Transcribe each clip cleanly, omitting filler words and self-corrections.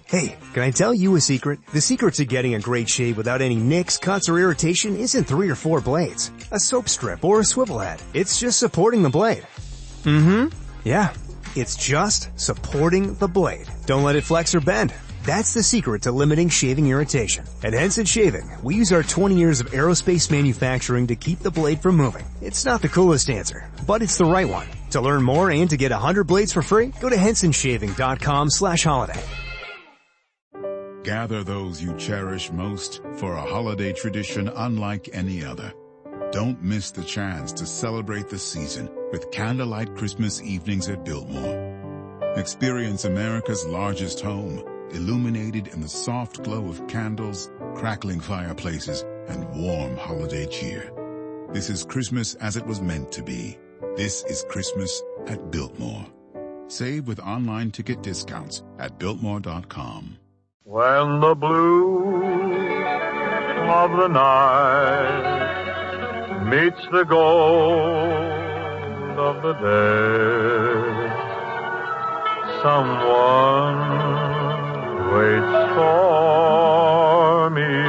Hey, can I tell you a secret? The secret to getting a great shave without any nicks, cuts, or irritation isn't 3 or 4 blades, a soap strip, or a swivel head. It's just supporting the blade. Yeah, it's just supporting the blade. Don't let it flex or bend. That's the secret to limiting shaving irritation. At Henson Shaving, we use our 20 years of aerospace manufacturing to keep the blade from moving. It's not the coolest answer, but it's the right one. To learn more and to get 100 blades for free, go to hensonshaving.com/holiday. Gather those you cherish most for a holiday tradition unlike any other. Don't miss the chance to celebrate the season with candlelight Christmas evenings at Biltmore. Experience America's largest home, illuminated in the soft glow of candles, crackling fireplaces, and warm holiday cheer. This is Christmas as it was meant to be. This is Christmas at Biltmore. Save with online ticket discounts at Biltmore.com. When the blue of the night meets the gold of the day, someone waits for me.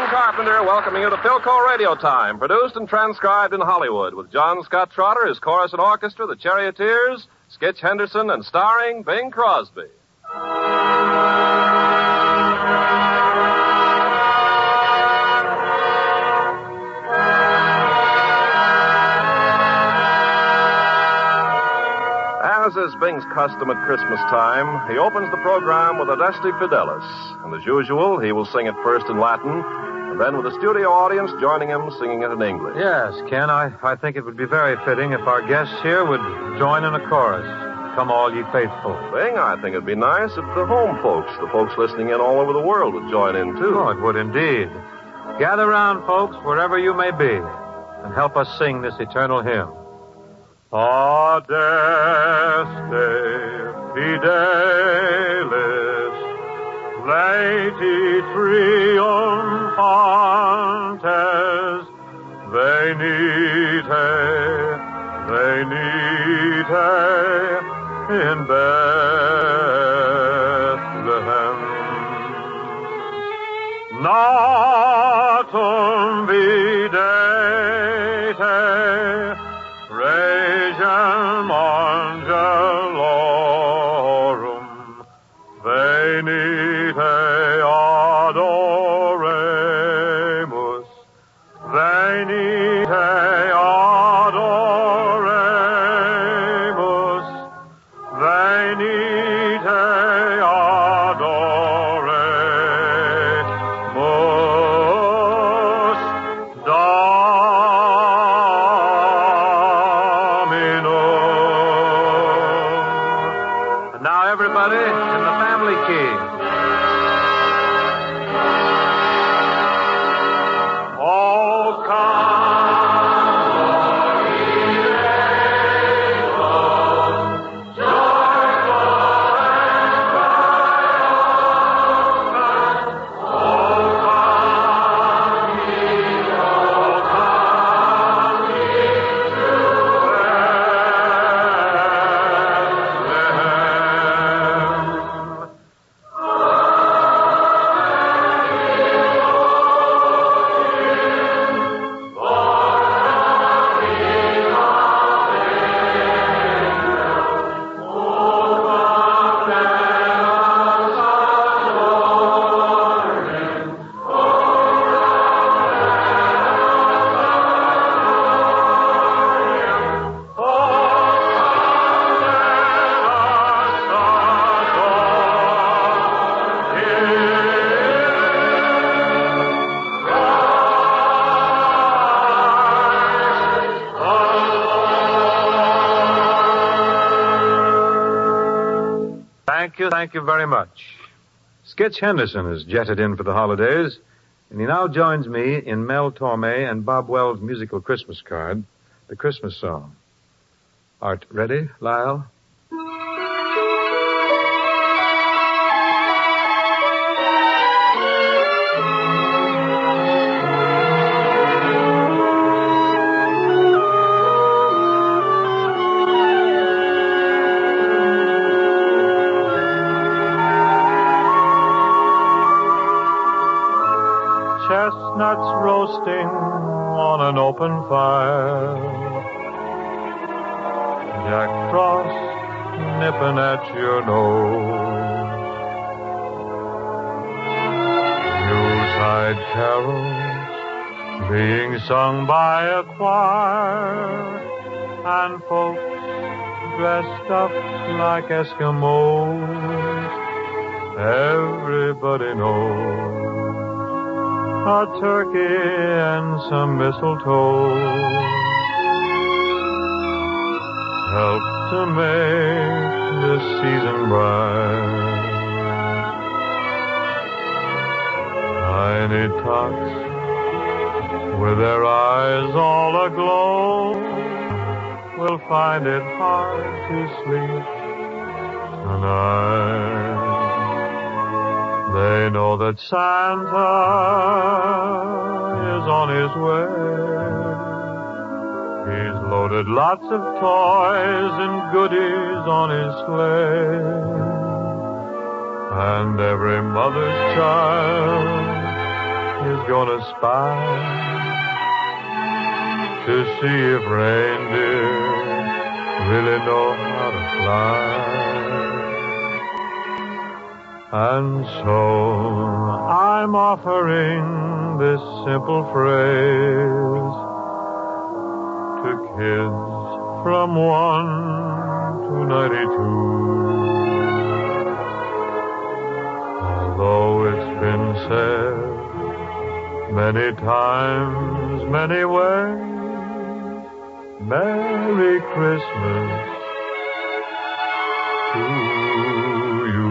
Carpenter welcoming you to Philco Radio Time, produced and transcribed in Hollywood with John Scott Trotter, his chorus and orchestra, the Charioteers, Skitch Henderson, and starring Bing Crosby. As is Bing's custom at Christmas time, he opens the program with Adeste Fidelis. And as usual, he will sing it first in Latin, and then with the studio audience joining him, singing it in English. Yes, Ken, I think it would be very fitting if our guests here would join in a chorus. Come all ye faithful. Bing, I think it'd be nice if the home folks, the folks listening in all over the world, would join in, too. Oh, it would indeed. Gather round, folks, wherever you may be, and help us sing this eternal hymn. Adeste Fidelis, Laeti triumphantes, venite in Bethlehem. Natum videte, regem angelorum, venite adoremus, venite adoremus, venite adoremus, Dominum. And now everybody in the family key. Oh, come, ye angels, joyful and triumphant. Oh, come ye to Bethlehem. Thank you very much. Skitch Henderson is jetted in for the holidays, and he now joins me in Mel Torme and Bob Wells' musical Christmas card, the Christmas song. Art ready, Lyle? chestnuts roasting on an open fire. Jack Frost nipping at your nose. Yuletide carols being sung by a choir, and folks dressed up like Eskimos. Everybody knows a turkey and some mistletoe help to make this season bright. Tiny tots with their eyes all aglow will find it hard to sleep tonight. They know that Santa is on his way. He's loaded lots of toys and goodies on his sleigh. And every mother's child is gonna spy to see if reindeer really know how to fly. And so I'm offering this simple phrase to kids from 1 to 92. Although it's been said many times, many ways, Merry Christmas to you.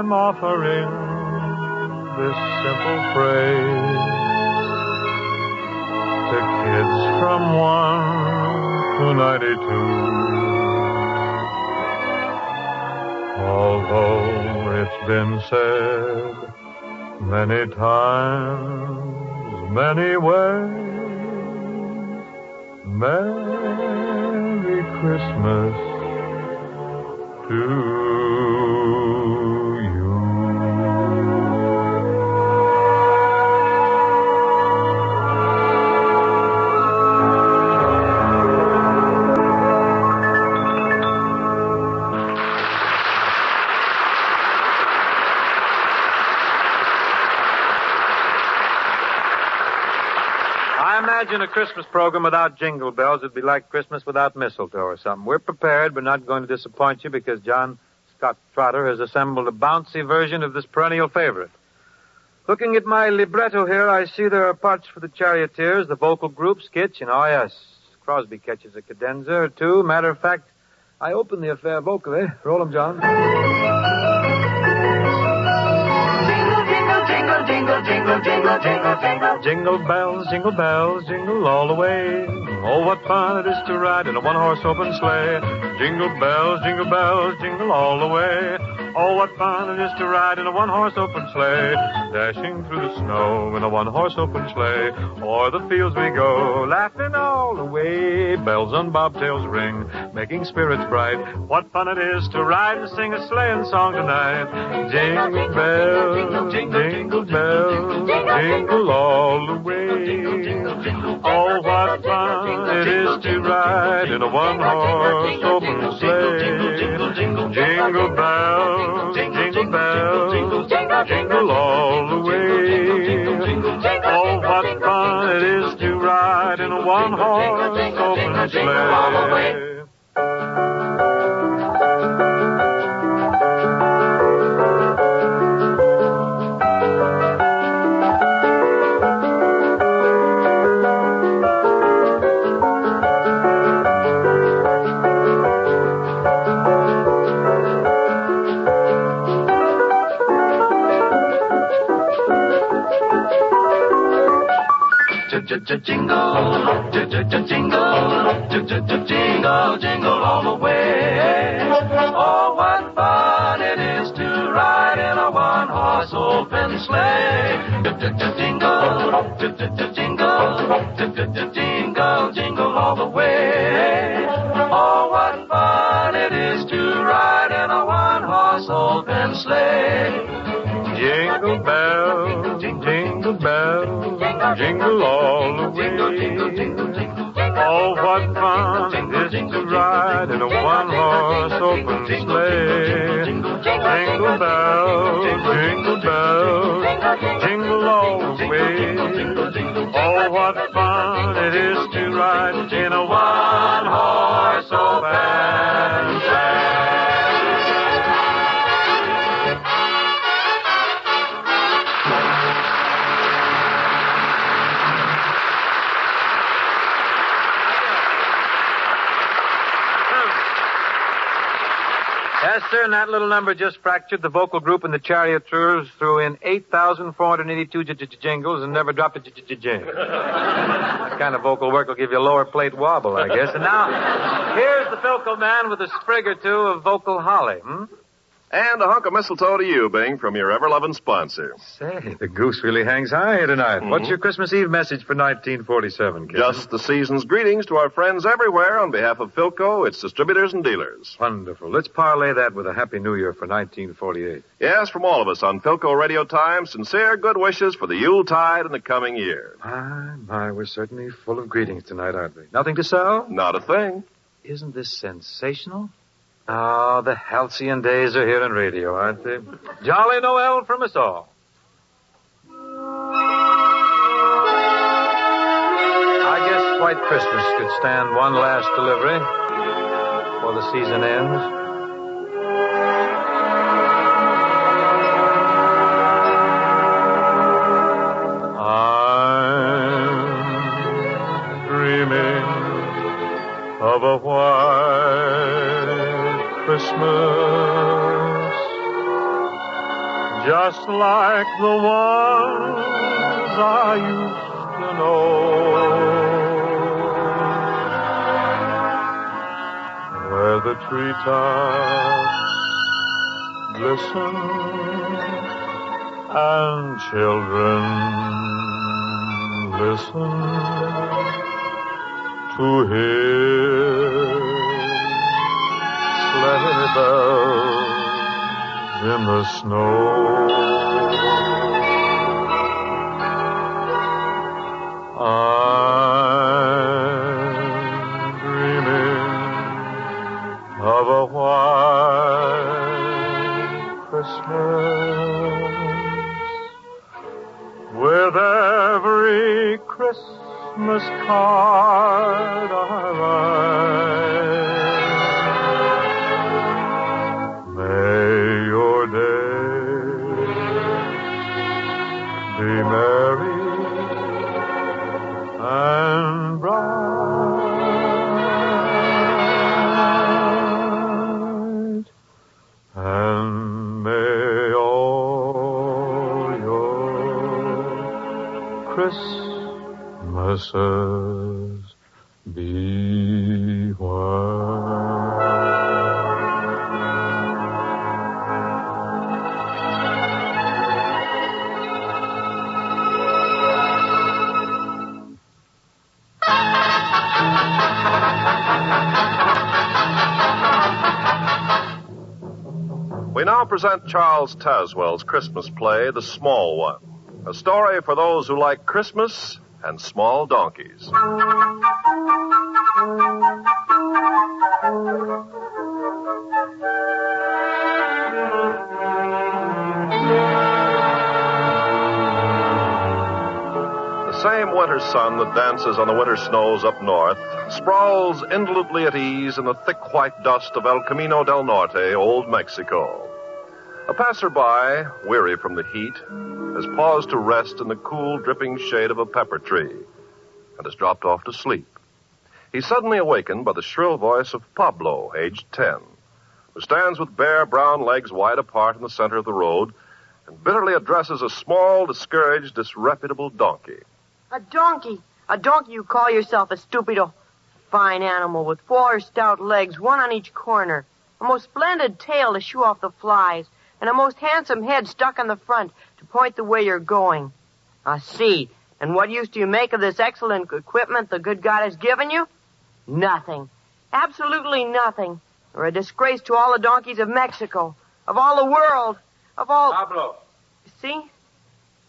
Offering this simple phrase to kids from 1 to 92. Although it's been said many times, many ways, Merry Christmas to imagine a Christmas program without jingle bells would be like Christmas without mistletoe or something. We're prepared, but not going to disappoint you because John Scott Trotter has assembled a bouncy version of this perennial favorite. Looking at my libretto here, I see there are parts for the charioteers, the vocal group, sketch, and oh yes, Crosby catches a cadenza or two. Matter of fact, I open the affair vocally. Roll 'em, John. Jingle, jingle, jingle, jingle, jingle. Jingle bells, jingle all the way. Oh, what fun it is to ride in a one-horse open sleigh. Jingle bells, jingle all the way. Oh, what fun it is to ride in a one-horse open sleigh. Dashing through the snow in a one-horse open sleigh. O'er the fields we go, laughing all the way. Bells on bobtails ring, making spirits bright. What fun it is to ride and sing a sleighing song tonight. Jingle bells, jingle bells, jingle all the way. Oh, what fun it is to ride in a one-horse open sleigh. Jingle bells, jingle all the way. Oh, what fun it is to ride in a one-horse open sleigh. jingle, jingle all the way. Oh, what fun it is to ride in a one-horse open sleigh. Jingle, jingle, jingle, jingle all the way. Oh, what fun it is to ride in a one-horse open sleigh. Jingle bells, jingle bells, jingle all the way. Oh, what fun it is to ride in a one-horse open sleigh. Jingle bells, jingle all the way. Oh, what fun it is to ride in a one-horse open sleigh. Yes, sir, and that little number just fractured the vocal group and the charioteers threw in 8,482 jingles and never dropped a jingle. That kind of vocal work will give you a lower plate wobble, I guess. And now, here's the Philco man with a sprig or two of vocal holly, And a hunk of mistletoe to you, Bing, from your ever-loving sponsor. Say, the goose really hangs high here tonight. What's your Christmas Eve message for 1947, kid? Just the season's greetings to our friends everywhere on behalf of Philco, its distributors and dealers. Wonderful. Let's parlay that with a Happy New Year for 1948. Yes, from all of us on Philco Radio Time, sincere good wishes for the Yuletide and the coming year. My, we're certainly full of greetings tonight, aren't we? Nothing to sell? Not a thing. Isn't this sensational? Oh, the halcyon days are here on radio, aren't they? Jolly Noel from us all. I guess White Christmas could stand one last delivery before the season ends. I'm dreaming of a white Christmas, just like the ones I used to know, where the treetops glisten and children listen to hear sleigh bells in the snow. I'm dreaming of a white Christmas with every Christmas card I write. Be merry and bright, and may all your Christmases be white. We now present Charles Tazwell's Christmas play, The Small One, a story for those who like Christmas and small donkeys. The same winter sun that dances on the winter snows up north sprawls indolently at ease in the thick white dust of El Camino del Norte, Old Mexico. A passerby, weary from the heat, has paused to rest in the cool, dripping shade of a pepper tree and has dropped off to sleep. He's suddenly awakened by the shrill voice of Pablo, aged 10, who stands with bare brown legs wide apart in the center of the road and bitterly addresses a small, discouraged, disreputable donkey. A donkey. A donkey you call yourself a stupido. Fine animal with 4 stout legs, one on each corner. A most splendid tail to shoo off the flies. And a most handsome head stuck on the front to point the way you're going. I see. And what use do you make of this excellent equipment the good God has given you? Nothing. Absolutely nothing. You're a disgrace to all the donkeys of Mexico, of all the world, of all... Pablo. See?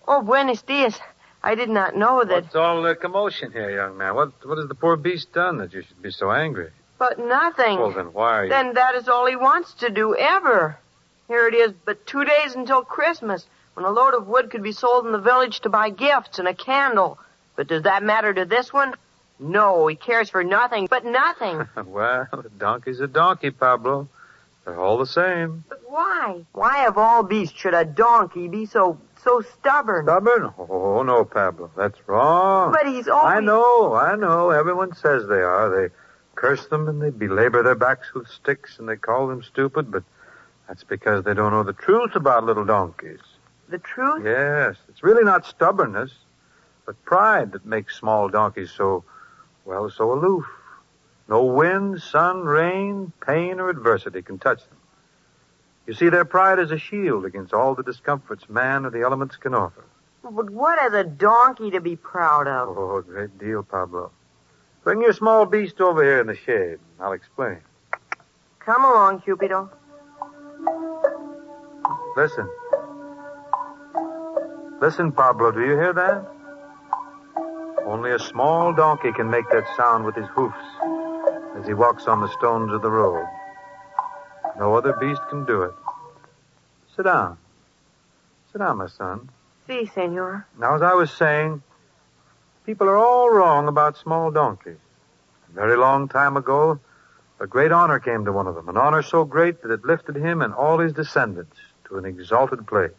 Oh, buenos dias. I did not know that... What's all the commotion here, young man? What has the poor beast done that you should be so angry? But nothing. Well, then why are you... Then that is all he wants to do, ever. Here it is but 2 days until Christmas, when a load of wood could be sold in the village to buy gifts and a candle. But does that matter to this one? No, he cares for nothing, but nothing. Well, a donkey's a donkey, Pablo. They're all the same. But why? Why of all beasts should a donkey be so stubborn? Stubborn? Oh, no, Pablo. That's wrong. But he's always... I know. Everyone says they are. They curse them and they belabor their backs with sticks and they call them stupid, but that's because they don't know the truth about little donkeys. The truth? Yes. It's really not stubbornness, but pride that makes small donkeys so aloof. No wind, sun, rain, pain, or adversity can touch them. You see, their pride is a shield against all the discomforts man or the elements can offer. But what has a donkey to be proud of? Oh, a great deal, Pablo. Bring your small beast over here in the shade. I'll explain. Come along, Cupido. Listen. Listen, Pablo, do you hear that? Only a small donkey can make that sound with his hoofs as he walks on the stones of the road. No other beast can do it. Sit down. Sit down, my son. Si, senor. Now, as I was saying, people are all wrong about small donkeys. A very long time ago, a great honor came to one of them, an honor so great that it lifted him and all his descendants to an exalted place.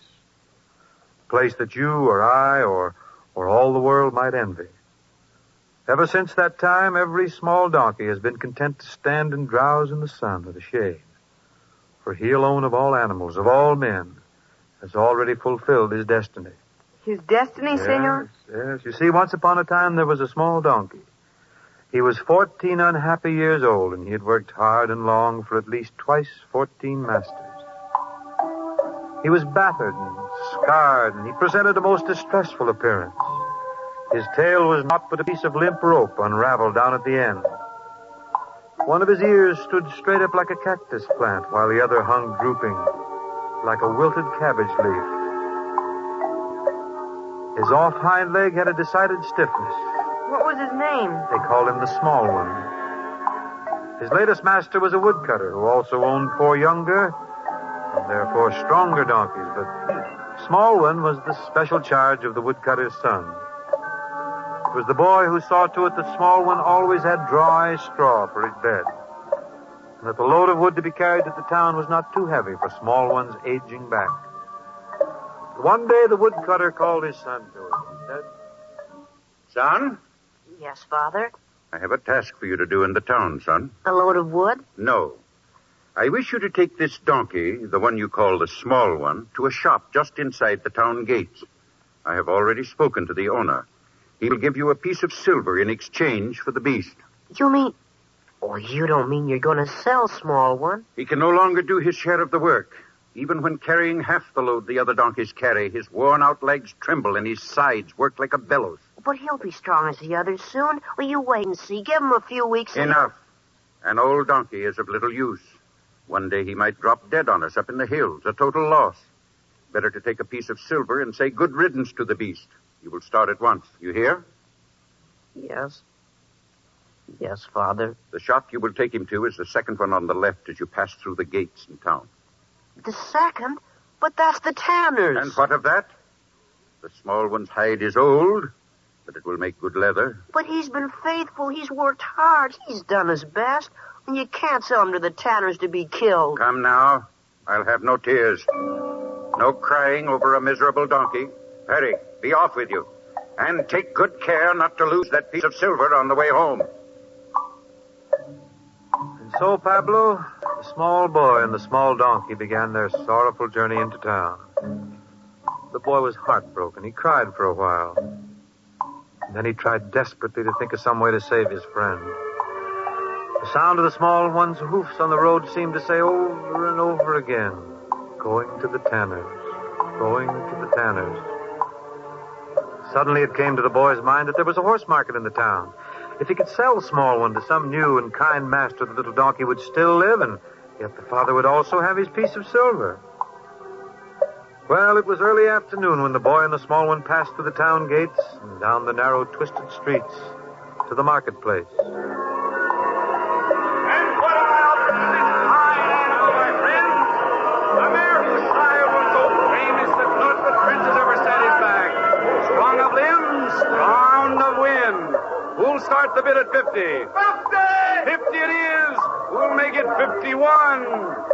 A place that you or I or all the world might envy. Ever since that time, every small donkey has been content to stand and drowse in the sun or the shade. For he alone of all animals, of all men, has already fulfilled his destiny. His destiny, senor? Yes. You see, once upon a time there was a small donkey. He was 14 unhappy years old, and he had worked hard and long for at least twice 14 masters. He was battered and scarred, and he presented a most distressful appearance. His tail was naught but a piece of limp rope unraveled down at the end. One of his ears stood straight up like a cactus plant, while the other hung drooping like a wilted cabbage leaf. His off hind leg had a decided stiffness. What was his name? They called him the Small One. His latest master was a woodcutter who also owned 4 younger and therefore stronger donkeys, but Small One was the special charge of the woodcutter's son. It was the boy who saw to it that Small One always had dry straw for his bed, and that the load of wood to be carried to the town was not too heavy for Small One's aging back. One day the woodcutter called his son to him. He said, Son, Yes, Father. I have a task for you to do in the town, son. A load of wood? No. I wish you to take this donkey, the one you call the Small One, to a shop just inside the town gates. I have already spoken to the owner. He will give you a piece of silver in exchange for the beast. You mean... Oh, you don't mean you're going to sell Small One? He can no longer do his share of the work. Even when carrying half the load the other donkeys carry, his worn-out legs tremble and his sides work like a bellows. But he'll be strong as the others soon. Will you wait and see? Give him a few weeks... Enough. An old donkey is of little use. One day he might drop dead on us up in the hills, a total loss. Better to take a piece of silver and say good riddance to the beast. You will start at once. You hear? Yes. Yes, Father. The shop you will take him to is the second one on the left as you pass through the gates in town. The second? But that's the tanner's. And what of that? The Small One's hide is old, but it will make good leather. But he's been faithful. He's worked hard. He's done his best. And you can't sell him to the tanner's to be killed. Come now. I'll have no tears. No crying over a miserable donkey. Hurry, be off with you. And take good care not to lose that piece of silver on the way home. And so, Pablo, the small boy and the small donkey began their sorrowful journey into town. The boy was heartbroken. He cried for a while. And then he tried desperately to think of some way to save his friend. The sound of the small one's hoofs on the road seemed to say over and over again, going to the tanner's, going to the tanner's. Suddenly it came to the boy's mind that there was a horse market in the town. If he could sell the small one to some new and kind master, the little donkey would still live, and yet the father would also have his piece of silver. Well, it was early afternoon when the boy and the small one passed through the town gates and down the narrow, twisted streets to the marketplace. We'll start the bid at 50. 50! 50 it is! We'll make it 51.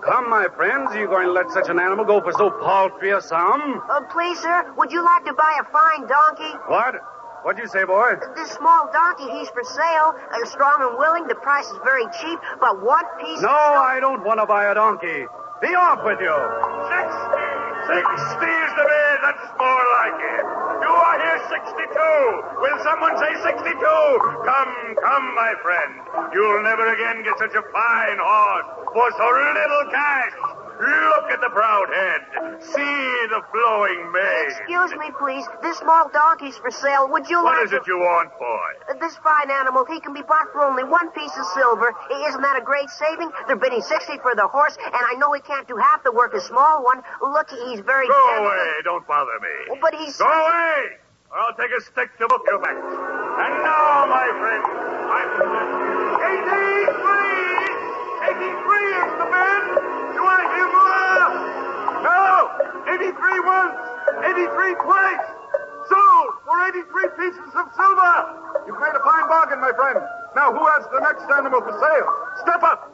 Come, my friends. Are you going to let such an animal go for so paltry a sum? Please, sir, would you like to buy a fine donkey? What? What'd you say, boy? This small donkey, he's for sale. Strong and willing. The price is very cheap, but one piece... No, I don't want to buy a donkey. Be off with you. 60 is the bid. That's more like it. Do I hear 62? Will someone say 62? Come, my friend. You'll never again get such a fine horse for so little cash. Look at the proud head. See the flowing mane. Excuse me, please. This small donkey's for sale. Would you What like is it you want, boy? This fine animal, he can be bought for only one piece of silver. Isn't that a great saving? They're bidding 60 for the horse, and I know he can't do half the work a small one. Look, he's very... Go away. Don't bother me. But he's... Go away, or I'll take a stick to book you back. And now, my friend, 83! 83 is the bid! Do I hear more? No! 83 once! 83 twice! Sold for 83 pieces of silver! You've made a fine bargain, my friend. Now, who has the next animal for sale? Step up!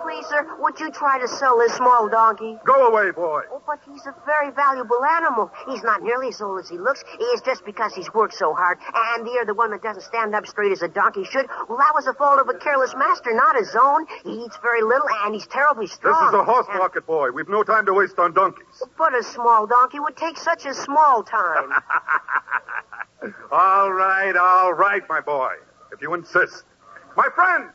Please, sir, would you try to sell this small donkey? Go away, boy. Oh, but he's a very valuable animal. He's not nearly as old as he looks. It's just because he's worked so hard. And you're the one that doesn't stand up straight as a donkey should. Well, that was the fault of a careless master, not his own. He eats very little, and he's terribly strong. This is a horse market, boy. We've no time to waste on donkeys. But a small donkey would take such a small time. All right, my boy. If you insist. My friend,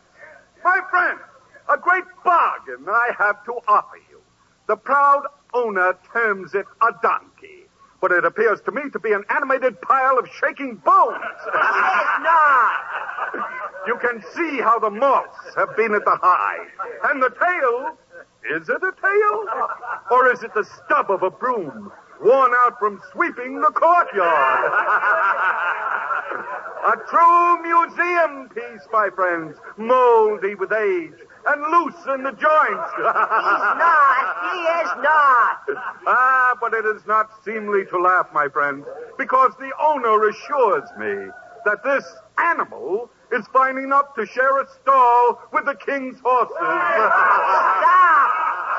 a great bargain I have to offer you. The proud owner terms it a donkey, but it appears to me to be an animated pile of shaking bones. It's not. You can see how the moths have been at the hide. And the tail, is it a tail? Or is it the stub of a broom, worn out from sweeping the courtyard? A true museum piece, my friends, moldy with age and loose in the joints. He is not. But it is not seemly to laugh, my friends, because the owner assures me that this animal is fine enough to share a stall with the king's horses. Stop!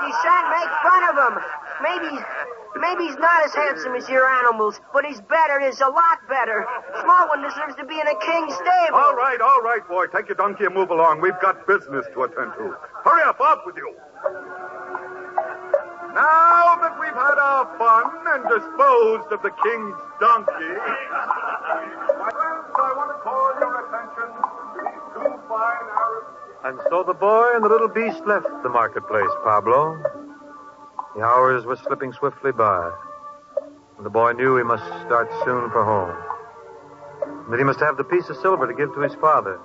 You shan't make fun of him. Maybe he's not as handsome as your animals, but he's better. He's a lot better. Small one deserves to be in a king's stable. All right, boy. Take your donkey and move along. We've got business to attend to. Hurry up, off with you. Now that we've had our fun and disposed of the king's donkey, my friends, I want to call your attention to these two fine Arabs. And so the boy and the little beast left the marketplace, Pablo. The hours were slipping swiftly by, and the boy knew he must start soon for home, and that he must have the piece of silver to give to his father.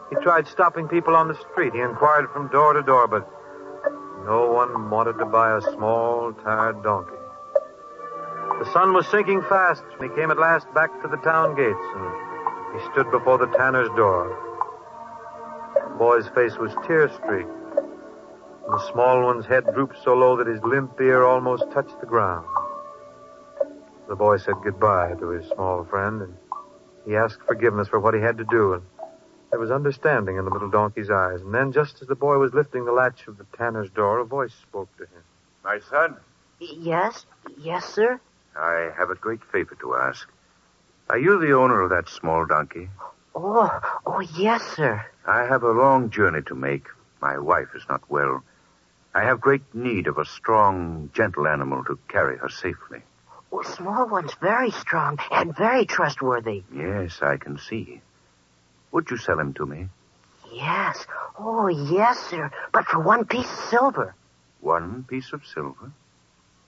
He tried stopping people on the street. He inquired from door to door, but no one wanted to buy a small, tired donkey. The sun was sinking fast when he came at last back to the town gates, and he stood before the tanner's door. The boy's face was tear-streaked. The small one's head drooped so low that his limp ear almost touched the ground. The boy said goodbye to his small friend, and he asked forgiveness for what he had to do, and there was understanding in the little donkey's eyes. And then, just as the boy was lifting the latch of the tanner's door, a voice spoke to him. My son, Yes, sir. I have a great favor to ask. Are you the owner of that small donkey? Oh, yes, sir. I have a long journey to make. My wife is not well. I have great need of a strong, gentle animal to carry her safely. Well, small one's very strong and very trustworthy. Yes, I can see. Would you sell him to me? Yes. Oh, yes, sir. But for 1 piece of silver. 1 piece of silver?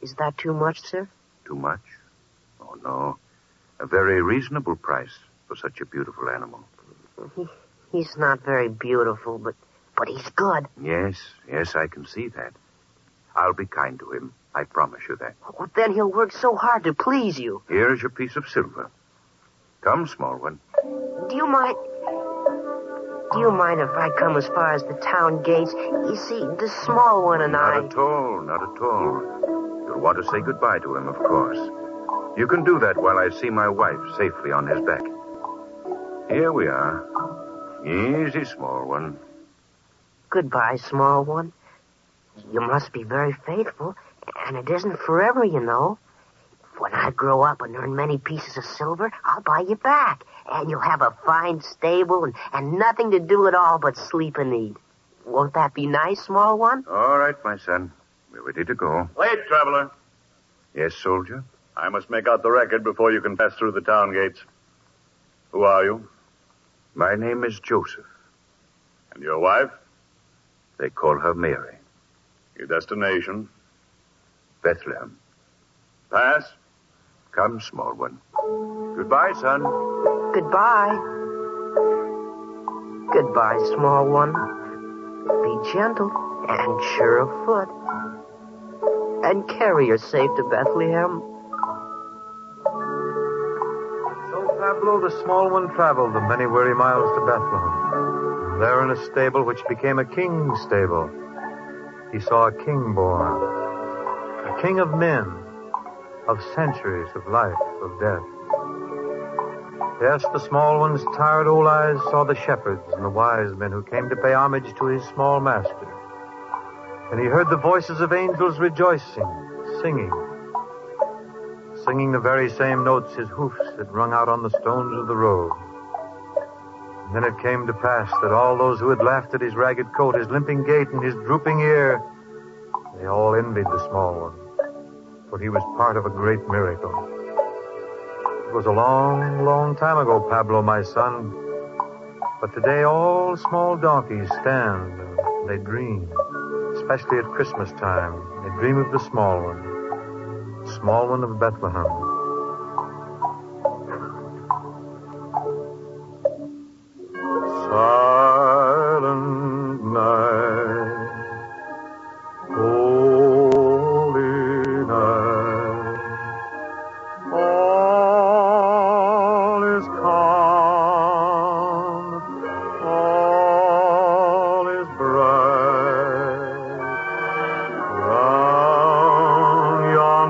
Is that too much, sir? Too much? Oh, no. A very reasonable price for such a beautiful animal. He's not very beautiful, but he's good. Yes, I can see that. I'll be kind to him. I promise you that. Well, then he'll work so hard to please you. Here's your piece of silver. Come, small one. Do you mind if I come as far as the town gates? You see, the small one and I... Not at all. You'll want to say goodbye to him, of course. You can do that while I see my wife safely on his back. Here we are. Easy, small one. Goodbye, small one. You must be very faithful, and it isn't forever, you know. When I grow up and earn many pieces of silver, I'll buy you back, and you'll have a fine stable and nothing to do at all but sleep and eat. Won't that be nice, small one? All right, my son. We're ready to go. Wait, traveler. Yes, soldier? I must make out the record before you can pass through the town gates. Who are you? My name is Joseph. And your wife? They call her Mary. Your destination? Bethlehem. Pass? Come, small one. Goodbye, son. Goodbye. Goodbye, small one. Be gentle and sure of foot. And carry her safe to Bethlehem. So Pablo the small one traveled the many weary miles to Bethlehem. There in a stable which became a king's stable, he saw a king born. A king of men, of centuries, of life, of death. Yes, the small one's tired old eyes saw the shepherds and the wise men who came to pay homage to his small master. And he heard the voices of angels rejoicing, singing the very same notes his hoofs had rung out on the stones of the road. And then it came to pass that all those who had laughed at his ragged coat, his limping gait, and his drooping ear, they all envied the small one, for he was part of a great miracle. It was a long, long time ago, Pablo, my son, but today all small donkeys stand and they dream, especially at Christmas time. They dream of the small one of Bethlehem. Silent night, holy night, all is calm, all is bright, round yon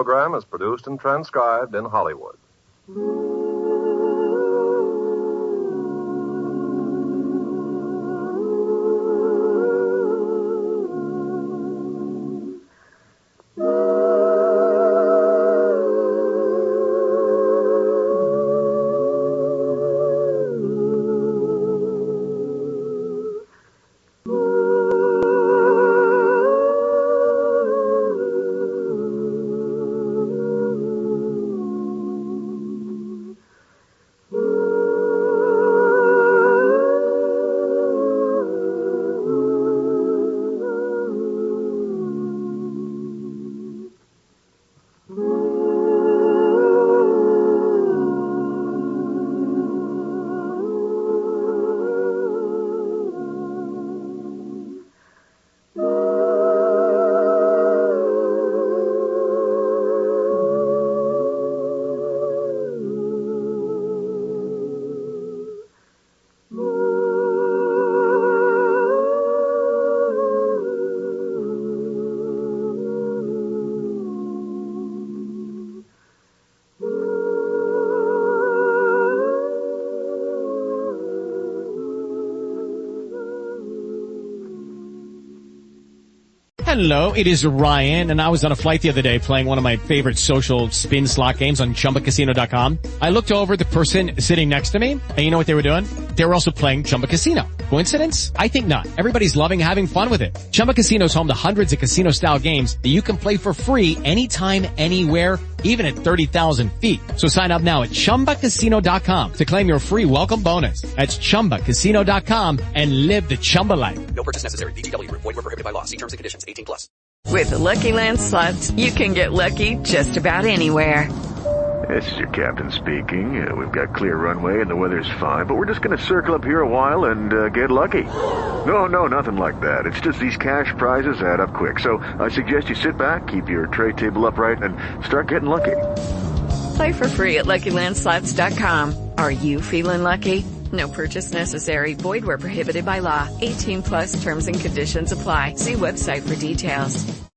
program is produced and transcribed in Hollywood. Hello, it is Ryan, and I was on a flight the other day playing one of my favorite social spin slot games on ChumbaCasino.com. I looked over at the person sitting next to me, and you know what they were doing? They were also playing Chumba Casino. Coincidence? I think not. Everybody's loving having fun with it. Chumba Casino is home to hundreds of casino-style games that you can play for free anytime, anywhere, even at 30,000 feet. So sign up now at ChumbaCasino.com to claim your free welcome bonus. That's ChumbaCasino.com and live the Chumba life. No purchase necessary. VGW. Void where prohibited by law. See terms and conditions. 18+. With Lucky Land Slots, you can get lucky just about anywhere. This is your captain speaking. We've got clear runway and the weather's fine, but we're just going to circle up here a while and get lucky. No, nothing like that. It's just these cash prizes add up quick. So I suggest you sit back, keep your tray table upright, and start getting lucky. Play for free at LuckyLandSlots.com. Are you feeling lucky? No purchase necessary. Void where prohibited by law. 18+ terms and conditions apply. See website for details.